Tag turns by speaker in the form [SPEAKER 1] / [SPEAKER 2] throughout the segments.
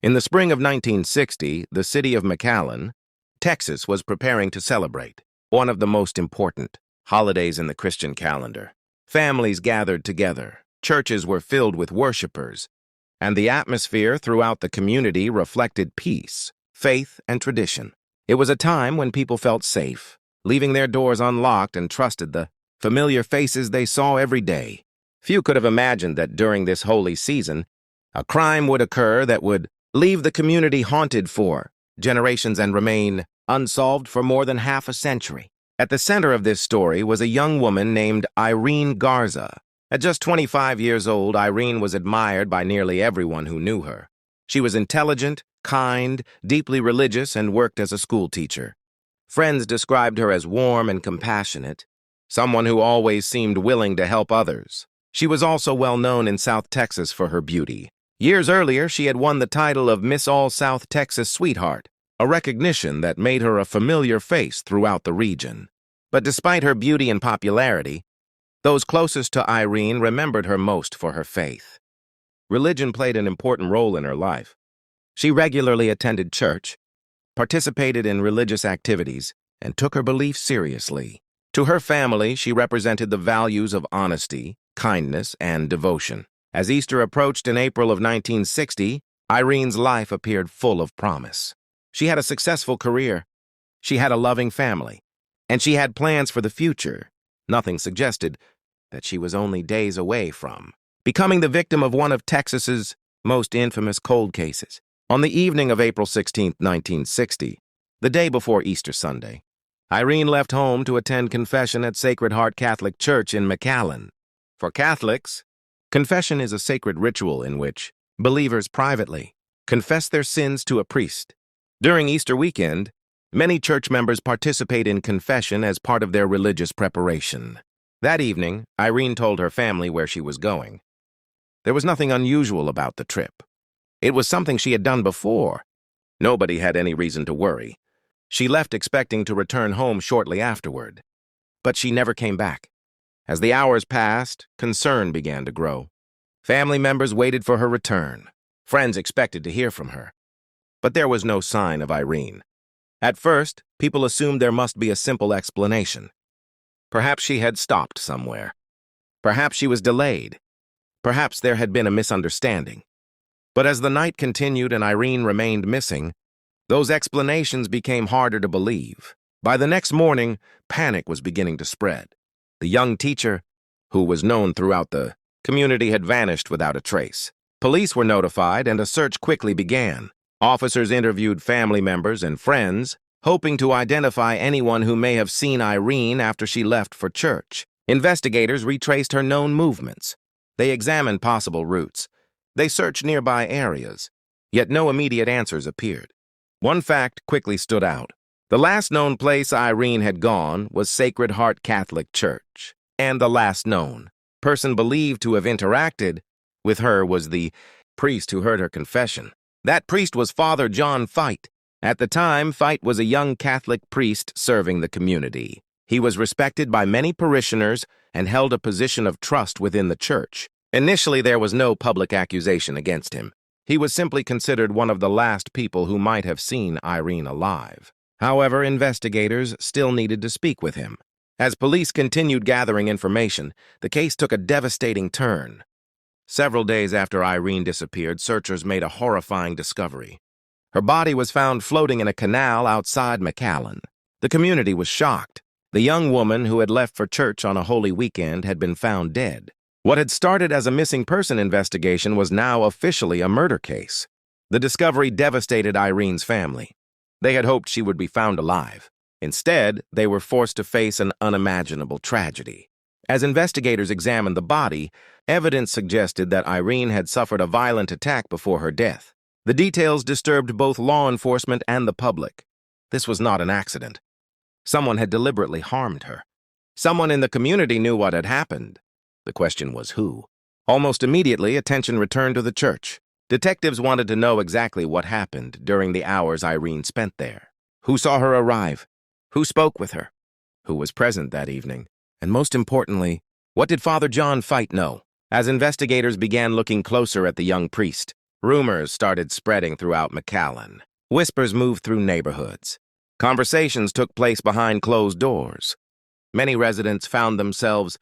[SPEAKER 1] In the spring of 1960, the city of McAllen, Texas, was preparing to celebrate one of the most important holidays in the Christian calendar. Families gathered together, churches were filled with worshipers, and the atmosphere throughout the community reflected peace, faith, and tradition. It was a time when people felt safe, leaving their doors unlocked and trusted the familiar faces they saw every day. Few could have imagined that during this holy season, a crime would occur that would leave the community haunted for generations and remain unsolved for more than half a century. At the center of this story was a young woman named Irene Garza. At just 25 years old, Irene was admired by nearly everyone who knew her. She was intelligent, kind, deeply religious, and worked as a school teacher. Friends described her as warm and compassionate, someone who always seemed willing to help others. She was also well known in South Texas for her beauty. Years earlier, she had won the title of Miss All South Texas Sweetheart, a recognition that made her a familiar face throughout the region. But despite her beauty and popularity, those closest to Irene remembered her most for her faith. Religion played an important role in her life. She regularly attended church, participated in religious activities, and took her beliefs seriously. To her family, she represented the values of honesty, kindness, and devotion. As Easter approached in April of 1960, Irene's life appeared full of promise. She had a successful career, she had a loving family, and she had plans for the future. Nothing suggested that she was only days away from becoming the victim of one of Texas's most infamous cold cases. On the evening of April 16, 1960, the day before Easter Sunday, Irene left home to attend confession at Sacred Heart Catholic Church in McAllen. For Catholics, confession is a sacred ritual in which believers privately confess their sins to a priest. During Easter weekend, many church members participate in confession as part of their religious preparation. That evening, Irene told her family where she was going. There was nothing unusual about the trip. It was something she had done before. Nobody had any reason to worry. She left expecting to return home shortly afterward. But she never came back. As the hours passed, concern began to grow. Family members waited for her return. Friends expected to hear from her. But there was no sign of Irene. At first, people assumed there must be a simple explanation. Perhaps she had stopped somewhere. Perhaps she was delayed. Perhaps there had been a misunderstanding. But as the night continued and Irene remained missing, those explanations became harder to believe. By the next morning, panic was beginning to spread. The young teacher, who was known throughout the community, had vanished without a trace. Police were notified and a search quickly began. Officers interviewed family members and friends, hoping to identify anyone who may have seen Irene after she left for church. Investigators retraced her known movements. They examined possible routes. They searched nearby areas, yet no immediate answers appeared. One fact quickly stood out. The last known place Irene had gone was Sacred Heart Catholic Church, and the last known person believed to have interacted with her was the priest who heard her confession. That priest was Father John Fite. At the time, Fite was a young Catholic priest serving the community. He was respected by many parishioners and held a position of trust within the church. Initially, there was no public accusation against him. He was simply considered one of the last people who might have seen Irene alive. However, investigators still needed to speak with him. As police continued gathering information, the case took a devastating turn. Several days after Irene disappeared, searchers made a horrifying discovery. Her body was found floating in a canal outside McAllen. The community was shocked. The young woman who had left for church on a holy weekend had been found dead. What had started as a missing person investigation was now officially a murder case. The discovery devastated Irene's family. They had hoped she would be found alive. Instead, they were forced to face an unimaginable tragedy. As investigators examined the body, evidence suggested that Irene had suffered a violent attack before her death. The details disturbed both law enforcement and the public. This was not an accident. Someone had deliberately harmed her. Someone in the community knew what had happened. The question was who. Almost immediately, attention returned to the church. Detectives wanted to know exactly what happened during the hours Irene spent there. Who saw her arrive? Who spoke with her? Who was present that evening? And most importantly, what did Father John Fite know? As investigators began looking closer at the young priest, Rumors started spreading throughout McAllen. Whispers moved through neighborhoods. Conversations took place behind closed doors. Many residents found themselves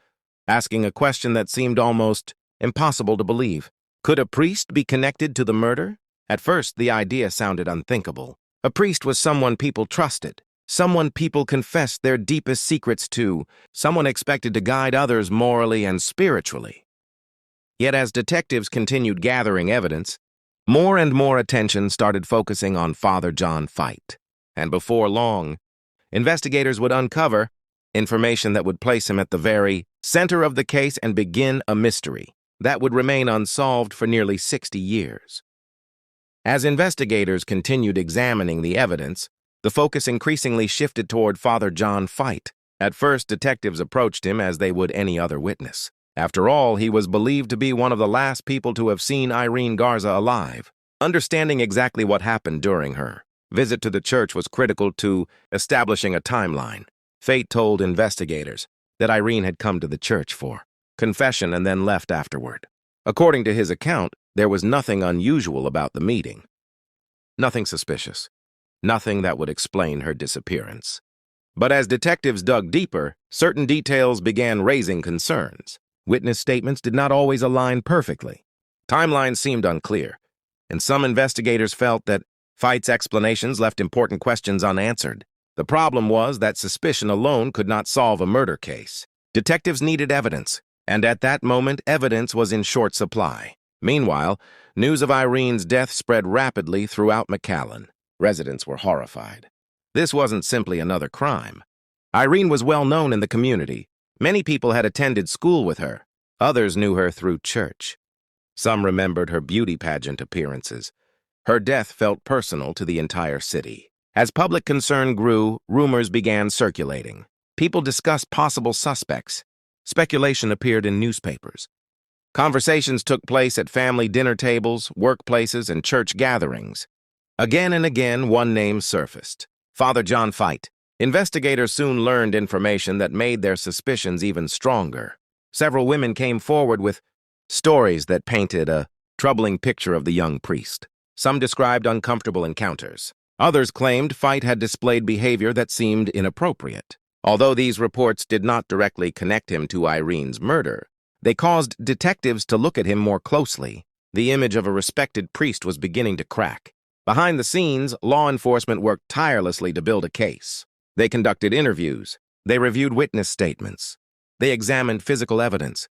[SPEAKER 1] asking a question that seemed almost impossible to believe. Could a priest be connected to the murder? At first, the idea sounded unthinkable. A priest was someone people trusted, someone people confessed their deepest secrets to, someone expected to guide others morally and spiritually. Yet as detectives continued gathering evidence, more and more attention started focusing on Father John Fite. And before long, investigators would uncover information that would place him at the very center of the case and begin a mystery that would remain unsolved for nearly 60 years. As investigators continued examining the evidence, the focus increasingly shifted toward Father John Fite. At first, detectives approached him as they would any other witness. After all, he was believed to be one of the last people to have seen Irene Garza alive. Understanding exactly what happened during her visit to the church was critical to establishing a timeline. Fate told investigators that Irene had come to the church for confession and then left afterward. According to his account, there was nothing unusual about the meeting. Nothing suspicious. Nothing that would explain her disappearance. But as detectives dug deeper, certain details began raising concerns. Witness statements did not always align perfectly. Timelines seemed unclear, and some investigators felt that Fite's explanations left important questions unanswered. The problem was that suspicion alone could not solve a murder case. Detectives needed evidence, and at that moment, evidence was in short supply. Meanwhile, news of Irene's death spread rapidly throughout McAllen. Residents were horrified. This wasn't simply another crime. Irene was well known in the community. Many people had attended school with her. Others knew her through church. Some remembered her beauty pageant appearances. Her death felt personal to the entire city. As public concern grew, rumors began circulating. People discussed possible suspects. Speculation appeared in newspapers. Conversations took place at family dinner tables, workplaces, and church gatherings. Again and again, one name surfaced: Father John Fite. Investigators soon learned information that made their suspicions even stronger. Several women came forward with stories that painted a troubling picture of the young priest. Some described uncomfortable encounters. Others claimed Fite had displayed behavior that seemed inappropriate. Although these reports did not directly connect him to Irene's murder, they caused detectives to look at him more closely. The image of a respected priest was beginning to crack. Behind the scenes, law enforcement worked tirelessly to build a case. They conducted interviews. They reviewed witness statements. They examined physical evidence.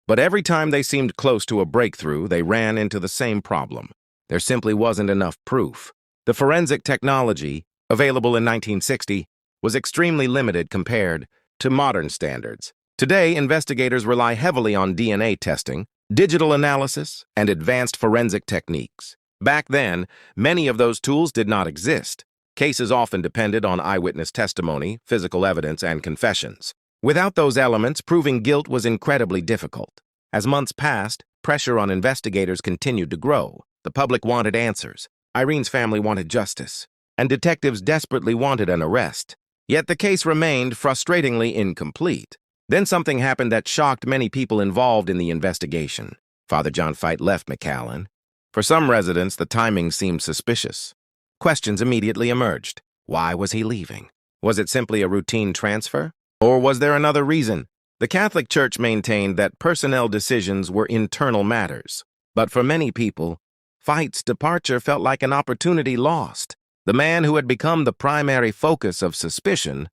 [SPEAKER 1] But every time they seemed close to a breakthrough, they ran into the same problem. There simply wasn't enough proof. The forensic technology, available in 1960, was extremely limited compared to modern standards. Today, investigators rely heavily on DNA testing, digital analysis, and advanced forensic techniques. Back then, many of those tools did not exist. Cases often depended on eyewitness testimony, physical evidence, and confessions. Without those elements, proving guilt was incredibly difficult. As months passed, pressure on investigators continued to grow. The public wanted answers. Irene's family wanted justice, and detectives desperately wanted an arrest. Yet the case remained frustratingly incomplete. Then something happened that shocked many people involved in the investigation. Father John Fite left McAllen. For some residents, the timing seemed suspicious. Questions immediately emerged. Why was he leaving? Was it simply a routine transfer? Or was there another reason? The Catholic Church maintained that personnel decisions were internal matters. But for many people, Fite's departure felt like an opportunity lost. The man who had become the primary focus of suspicion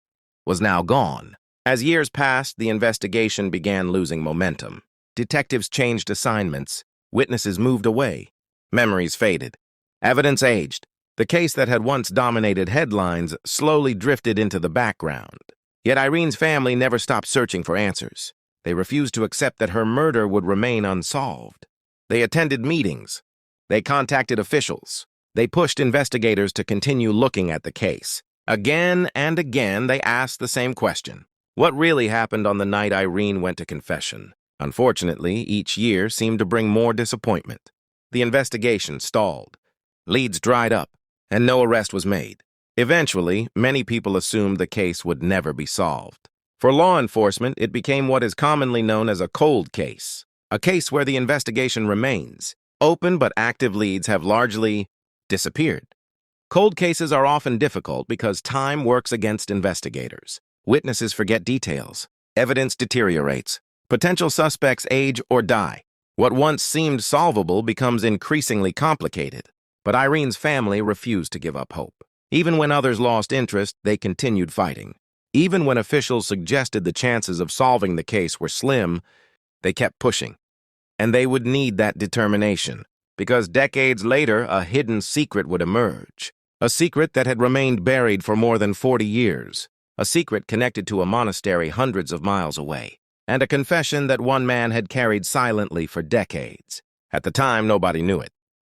[SPEAKER 1] was now gone. As years passed, the investigation began losing momentum. Detectives changed assignments. Witnesses moved away. Memories faded. Evidence aged. The case that had once dominated headlines slowly drifted into the background. Yet Irene's family never stopped searching for answers. They refused to accept that her murder would remain unsolved. They attended meetings. They contacted officials. They pushed investigators to continue looking at the case. Again and again, they asked the same question: what really happened on the night Irene went to confession? Unfortunately, each year seemed to bring more disappointment. The investigation stalled. Leads dried up, and no arrest was made. Eventually, many people assumed the case would never be solved. For law enforcement, it became what is commonly known as a cold case, a case where the investigation remains, Open but active leads have largely disappeared. Cold cases are often difficult because time works against investigators. Witnesses forget details. Evidence deteriorates. Potential suspects age or die. What once seemed solvable becomes increasingly complicated. But Irene's family refused to give up hope. Even when others lost interest, they continued fighting. Even when officials suggested the chances of solving the case were slim, they kept pushing. And they would need that determination, because decades later, a hidden secret would emerge. A secret that had remained buried for more than 40 years. A secret connected to a monastery hundreds of miles away. And a confession that one man had carried silently for decades. At the time, nobody knew it.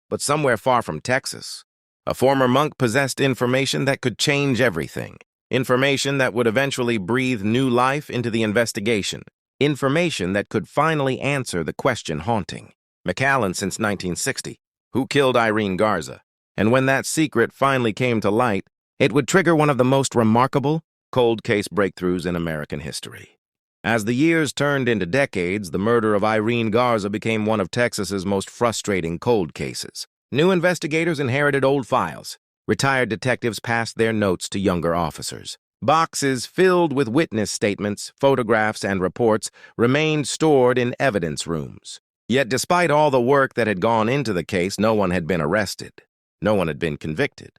[SPEAKER 1] But somewhere far from Texas, a former monk possessed information that could change everything. Information that would eventually breathe new life into the investigation. Information that could finally answer the question haunting McAllen since 1960. Who killed Irene Garza? And when that secret finally came to light, it would trigger one of the most remarkable cold case breakthroughs in American history. As the years turned into decades, the murder of Irene Garza became one of Texas's most frustrating cold cases. New investigators inherited old files. Retired detectives passed their notes to younger officers. Boxes filled with witness statements, photographs, and reports remained stored in evidence rooms. Yet despite all the work that had gone into the case, no one had been arrested. No one had been convicted.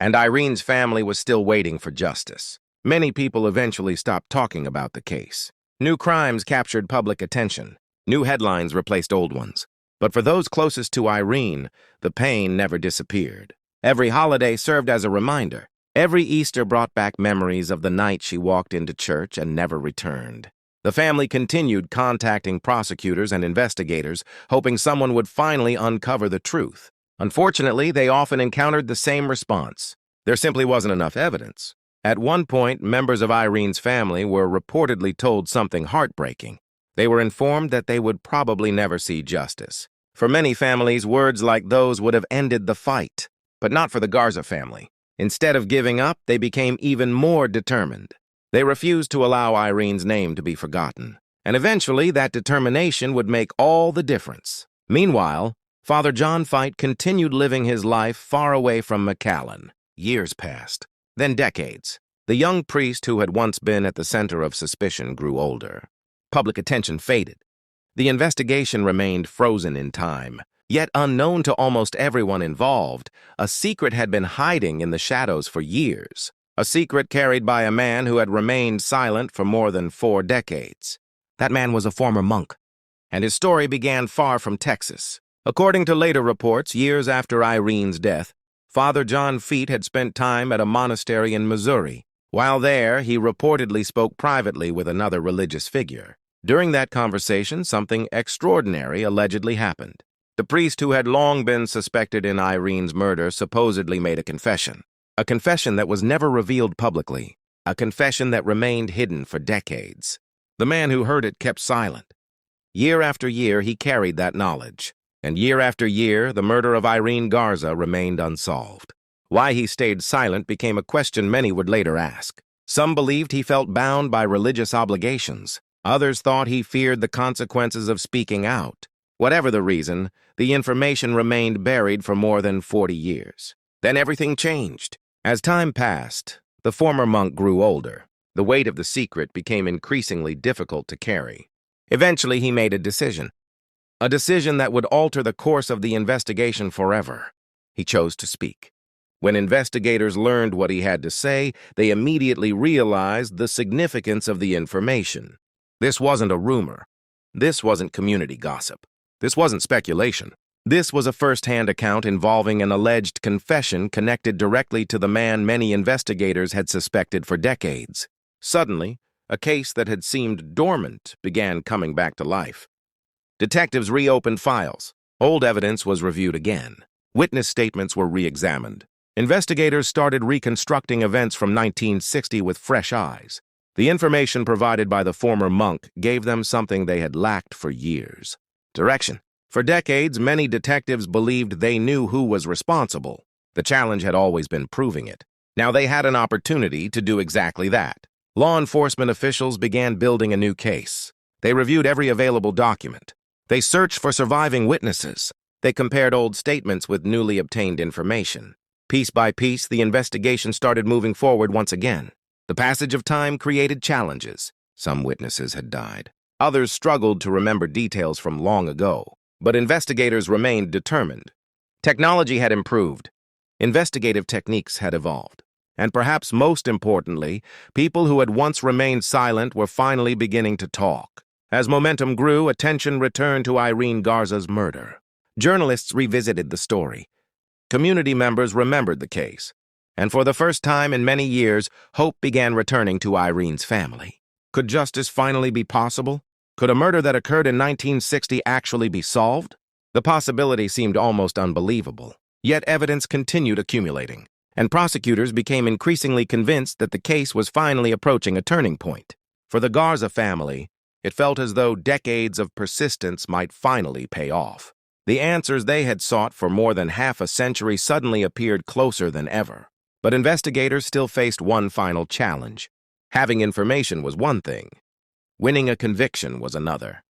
[SPEAKER 1] And Irene's family was still waiting for justice. Many people eventually stopped talking about the case. New crimes captured public attention. New headlines replaced old ones. But for those closest to Irene, the pain never disappeared. Every holiday served as a reminder. Every Easter brought back memories of the night she walked into church and never returned. The family continued contacting prosecutors and investigators, hoping someone would finally uncover the truth. Unfortunately, they often encountered the same response. There simply wasn't enough evidence. At one point, members of Irene's family were reportedly told something heartbreaking. They were informed that they would probably never see justice. For many families, words like those would have ended the fight, but not for the Garza family. Instead of giving up, they became even more determined. They refused to allow Irene's name to be forgotten. And eventually, that determination would make all the difference. Meanwhile, Father John Fite continued living his life far away from McAllen. Years passed. Then decades. The young priest who had once been at the center of suspicion grew older. Public attention faded. The investigation remained frozen in time. Yet unknown to almost everyone involved, a secret had been hiding in the shadows for years. A secret carried by a man who had remained silent for more than 4 decades. That man was a former monk, and his story began far from Texas. According to later reports, years after Irene's death, Father John Fite had spent time at a monastery in Missouri. While there, he reportedly spoke privately with another religious figure. During that conversation, something extraordinary allegedly happened. The priest who had long been suspected in Irene's murder supposedly made a confession that was never revealed publicly, a confession that remained hidden for decades. The man who heard it kept silent. Year after year, he carried that knowledge. And year after year, the murder of Irene Garza remained unsolved. Why he stayed silent became a question many would later ask. Some believed he felt bound by religious obligations. Others thought he feared the consequences of speaking out. Whatever the reason, the information remained buried for more than 40 years. Then everything changed. As time passed, the former monk grew older. The weight of the secret became increasingly difficult to carry. Eventually, he made a decision that would alter the course of the investigation forever. He chose to speak. When investigators learned what he had to say, they immediately realized the significance of the information. This wasn't a rumor. This wasn't community gossip. This wasn't speculation. This was a first-hand account involving an alleged confession connected directly to the man many investigators had suspected for decades. Suddenly, a case that had seemed dormant began coming back to life. Detectives reopened files. Old evidence was reviewed again. Witness statements were re-examined. Investigators started reconstructing events from 1960 with fresh eyes. The information provided by the former monk gave them something they had lacked for years: direction. For decades, many detectives believed they knew who was responsible. The challenge had always been proving it. Now they had an opportunity to do exactly that. Law enforcement officials began building a new case. They reviewed every available document. They searched for surviving witnesses. They compared old statements with newly obtained information. Piece by piece, the investigation started moving forward once again. The passage of time created challenges. Some witnesses had died. Others struggled to remember details from long ago. But investigators remained determined. Technology had improved. Investigative techniques had evolved. And perhaps most importantly, people who had once remained silent were finally beginning to talk. As momentum grew, attention returned to Irene Garza's murder. Journalists revisited the story. Community members remembered the case. And for the first time in many years, hope began returning to Irene's family. Could justice finally be possible? Could a murder that occurred in 1960 actually be solved? The possibility seemed almost unbelievable. Yet evidence continued accumulating, and prosecutors became increasingly convinced that the case was finally approaching a turning point. For the Garza family, it felt as though decades of persistence might finally pay off. The answers they had sought for more than half a century suddenly appeared closer than ever. But investigators still faced one final challenge. Having information was one thing. Winning a conviction was another.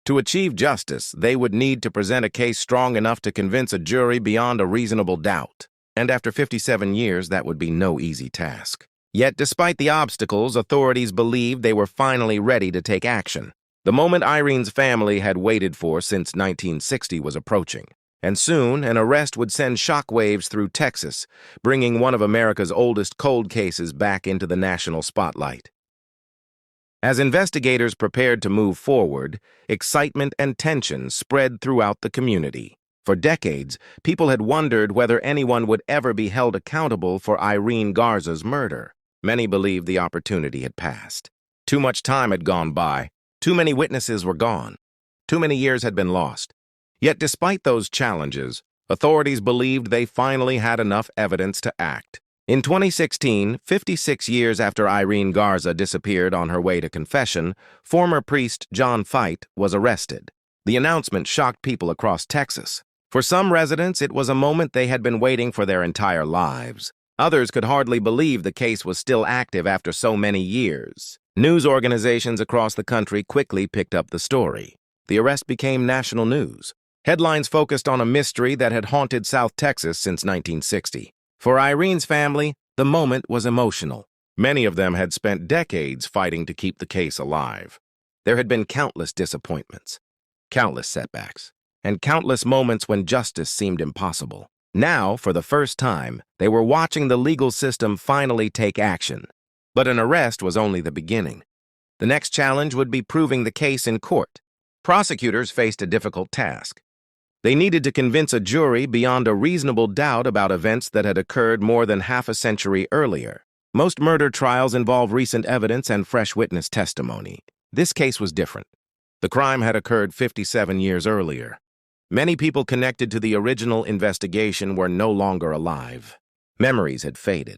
[SPEAKER 1] To achieve justice, they would need to present a case strong enough to convince a jury beyond a reasonable doubt. And after 57 years, that would be no easy task. Yet, despite the obstacles, authorities believed they were finally ready to take action. The moment Irene's family had waited for since 1960 was approaching. And soon, an arrest would send shockwaves through Texas, bringing one of America's oldest cold cases back into the national spotlight. As investigators prepared to move forward, excitement and tension spread throughout the community. For decades, people had wondered whether anyone would ever be held accountable for Irene Garza's murder. Many believed the opportunity had passed. Too much time had gone by. Too many witnesses were gone. Too many years had been lost. Yet despite those challenges, authorities believed they finally had enough evidence to act. In 2016, 56 years after Irene Garza disappeared on her way to confession, former priest John Fite was arrested. The announcement shocked people across Texas. For some residents, it was a moment they had been waiting for their entire lives. Others could hardly believe the case was still active after so many years. News organizations across the country quickly picked up the story. The arrest became national news. Headlines focused on a mystery that had haunted South Texas since 1960. For Irene's family, the moment was emotional. Many of them had spent decades fighting to keep the case alive. There had been countless disappointments, countless setbacks, and countless moments when justice seemed impossible. Now, for the first time, they were watching the legal system finally take action. But an arrest was only the beginning. The next challenge would be proving the case in court. Prosecutors faced a difficult task. They needed to convince a jury beyond a reasonable doubt about events that had occurred more than half a century earlier. Most murder trials involve recent evidence and fresh witness testimony. This case was different. The crime had occurred 57 years earlier. Many people connected to the original investigation were no longer alive. Memories had faded.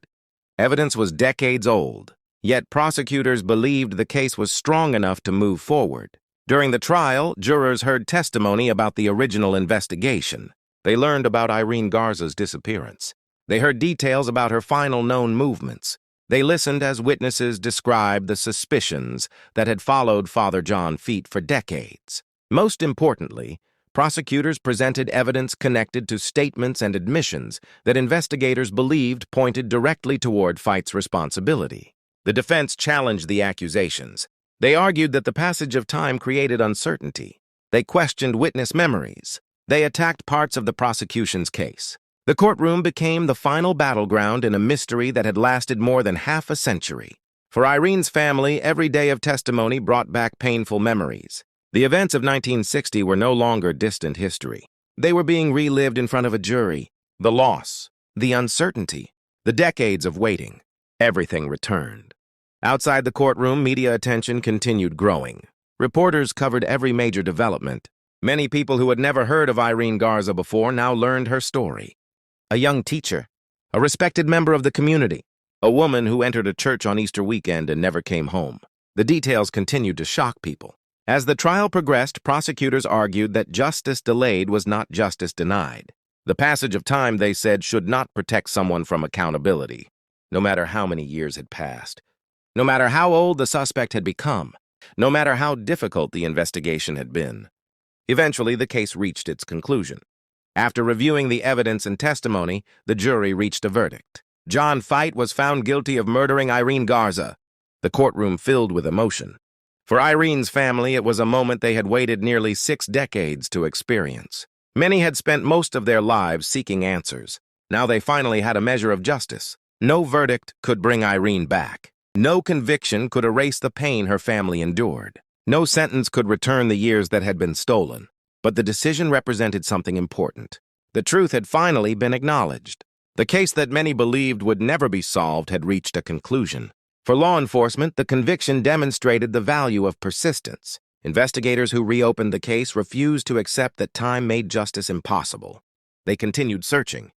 [SPEAKER 1] Evidence was decades old, yet prosecutors believed the case was strong enough to move forward. During the trial, jurors heard testimony about the original investigation. They learned about Irene Garza's disappearance. They heard details about her final known movements. They listened as witnesses described the suspicions that had followed Father John Fite for decades. Most importantly, prosecutors presented evidence connected to statements and admissions that investigators believed pointed directly toward Fite's responsibility. The defense challenged the accusations. They argued that the passage of time created uncertainty. They questioned witness memories. They attacked parts of the prosecution's case. The courtroom became the final battleground in a mystery that had lasted more than half a century. For Irene's family, every day of testimony brought back painful memories. The events of 1960 were no longer distant history. They were being relived in front of a jury. The loss, the uncertainty, the decades of waiting, everything returned. Outside the courtroom, media attention continued growing. Reporters covered every major development. Many people who had never heard of Irene Garza before now learned her story. A young teacher, a respected member of the community, a woman who entered a church on Easter weekend and never came home. The details continued to shock people. As the trial progressed, prosecutors argued that justice delayed was not justice denied. The passage of time, they said, should not protect someone from accountability, no matter how many years had passed. No matter how old the suspect had become, no matter how difficult the investigation had been. Eventually, the case reached its conclusion. After reviewing the evidence and testimony, the jury reached a verdict. John Fite was found guilty of murdering Irene Garza. The courtroom filled with emotion. For Irene's family, it was a moment they had waited nearly 6 decades to experience. Many had spent most of their lives seeking answers. Now they finally had a measure of justice. No verdict could bring Irene back. No conviction could erase the pain her family endured. No sentence could return the years that had been stolen. But the decision represented something important. The truth had finally been acknowledged. The case that many believed would never be solved had reached a conclusion. For law enforcement, the conviction demonstrated the value of persistence. Investigators who reopened the case refused to accept that time made justice impossible. They continued searching.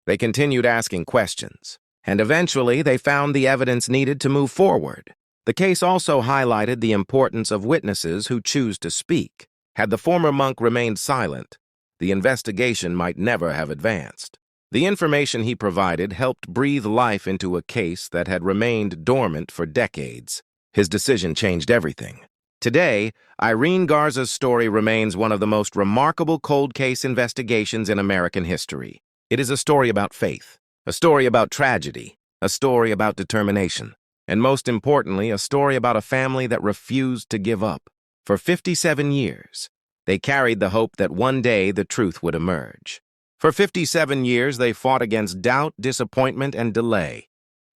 [SPEAKER 1] They continued asking questions. And eventually, they found the evidence needed to move forward. The case also highlighted the importance of witnesses who choose to speak. Had the former monk remained silent, the investigation might never have advanced. The information he provided helped breathe life into a case that had remained dormant for decades. His decision changed everything. Today, Irene Garza's story remains one of the most remarkable cold case investigations in American history. It is a story about faith, a story about tragedy, a story about determination, and most importantly, a story about a family that refused to give up. For 57 years, they carried the hope that one day the truth would emerge. For 57 years, they fought against doubt, disappointment, and delay.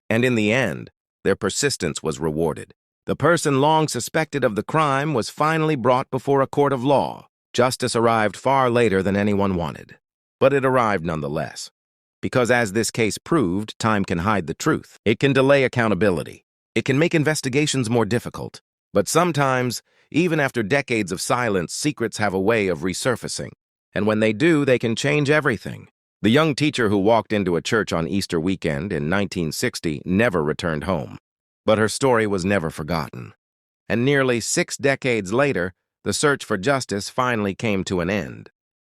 [SPEAKER 1] And in the end, their persistence was rewarded. The person long suspected of the crime was finally brought before a court of law. Justice arrived far later than anyone wanted. But it arrived nonetheless. Because as this case proved, time can hide the truth. It can delay accountability. It can make investigations more difficult. But sometimes, even after decades of silence, secrets have a way of resurfacing. And when they do, they can change everything. The young teacher who walked into a church on Easter weekend in 1960 never returned home. But her story was never forgotten. And nearly 6 decades later, the search for justice finally came to an end.